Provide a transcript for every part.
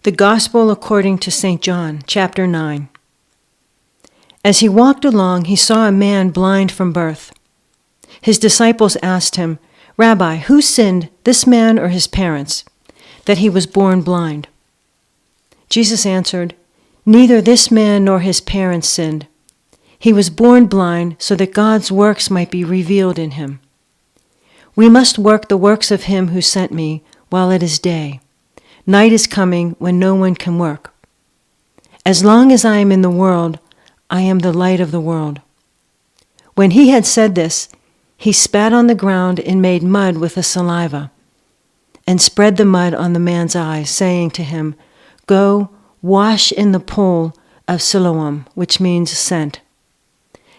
The Gospel according to St. John, chapter 9. As he walked along, he saw a man blind from birth. His disciples asked him, "Rabbi, who sinned, this man or his parents, that he was born blind?" Jesus answered, "Neither this man nor his parents sinned. He was born blind so that God's works might be revealed in him. We must work the works of him who sent me while it is day. Night is coming when no one can work. As long as I am in the world, I am the light of the world." When he had said this, he spat on the ground and made mud with the saliva, and spread the mud on the man's eyes, saying to him, "Go, wash in the pool of Siloam," which means sent.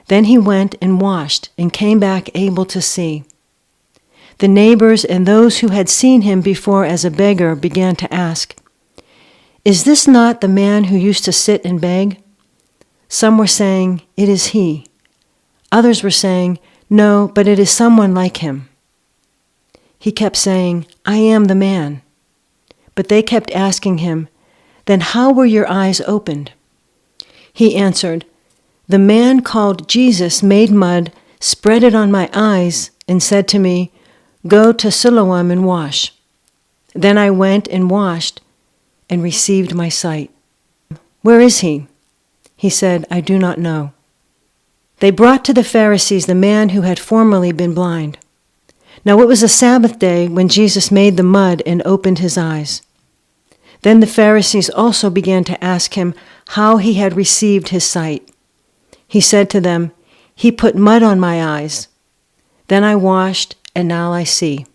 Then he went and washed and came back able to see. The neighbors and those who had seen him before as a beggar began to ask, "Is this not the man who used to sit and beg?" Some were saying, "It is he." Others were saying, "No, but it is someone like him." He kept saying, "I am the man." But they kept asking him, "Then how were your eyes opened?" He answered, "The man called Jesus made mud, spread it on my eyes, and said to me, 'Go to Siloam and wash.' Then I went and washed and received my sight." "Where is he?" He said, "I do not know." They brought to the Pharisees the man who had formerly been blind. Now it was a Sabbath day when Jesus made the mud and opened his eyes. Then the Pharisees also began to ask him how he had received his sight. He said to them, "He put mud on my eyes. Then I washed, and now I see."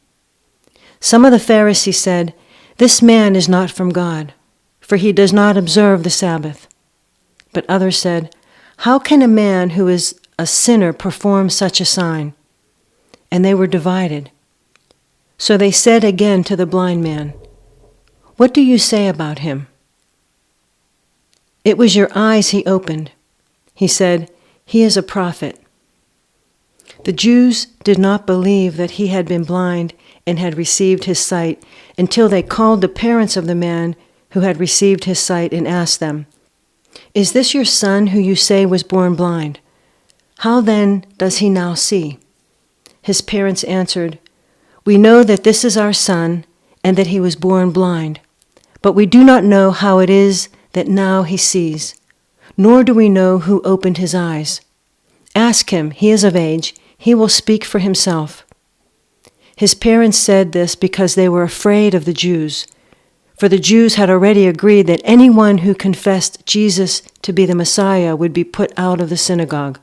Some of the Pharisees said, "This man is not from God, for he does not observe the Sabbath." But others said, "How can a man who is a sinner perform such a sign?" And they were divided. So they said again to the blind man, "What do you say about him?" "It was your eyes he opened." He said, "He is a prophet." The Jews did not believe that he had been blind and had received his sight until they called the parents of the man who had received his sight and asked them, "Is this your son who you say was born blind? How then does he now see?" His parents answered, "We know that this is our son and that he was born blind, but we do not know how it is that now he sees, nor do we know who opened his eyes. Ask him, he is of age. He will speak for himself." His parents said this because they were afraid of the Jews, for the Jews had already agreed that anyone who confessed Jesus to be the Messiah would be put out of the synagogue.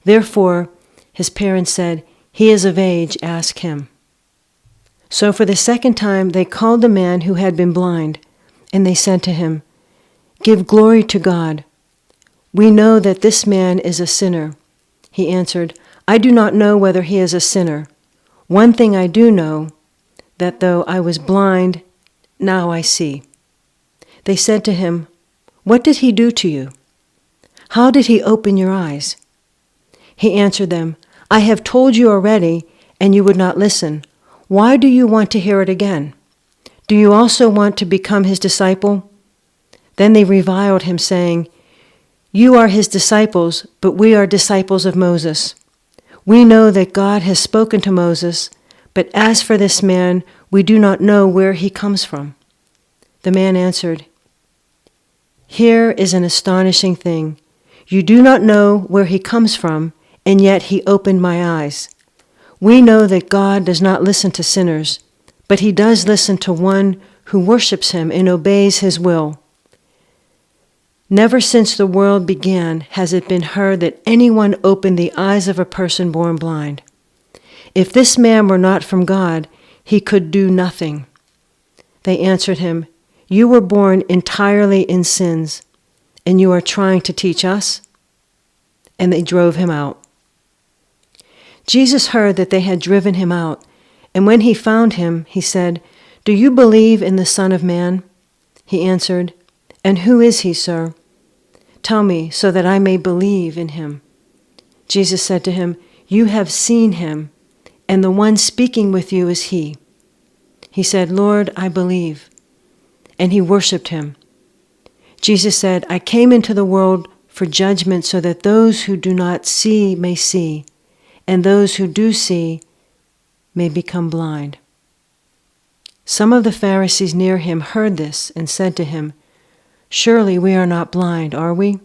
Therefore, his parents said, "He is of age, ask him." So for the second time they called the man who had been blind, and they said to him, "Give glory to God. We know that this man is a sinner." He answered, "I do not know whether he is a sinner. One thing I do know, that though I was blind, now I see." They said to him, "What did he do to you? How did he open your eyes?" He answered them, "I have told you already, and you would not listen. Why do you want to hear it again? Do you also want to become his disciple?" Then they reviled him, saying, "You are his disciples, but we are disciples of Moses. We know that God has spoken to Moses, but as for this man, we do not know where he comes from." The man answered, "Here is an astonishing thing. You do not know where he comes from, and yet he opened my eyes. We know that God does not listen to sinners, but he does listen to one who worships him and obeys his will. Never since the world began has it been heard that anyone opened the eyes of a person born blind. If this man were not from God, he could do nothing." They answered him, "You were born entirely in sins, and you are trying to teach us?" And they drove him out. Jesus heard that they had driven him out, and when he found him, he said, "Do you believe in the Son of Man?" He answered, "And who is he, sir? Tell me, so that I may believe in him." Jesus said to him, "You have seen him, and the one speaking with you is he." He said, "Lord, I believe." and he worshipped him. Jesus said, I came into the world for judgment so that those who do not see may see, and those who do see may become blind. Some of the Pharisees near him heard this and said to him, Surely we are not blind, are we?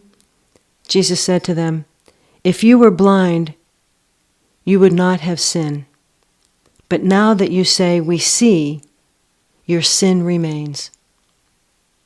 Jesus said to them, If you were blind, you would not have sin. But now that you say, we see, your sin remains.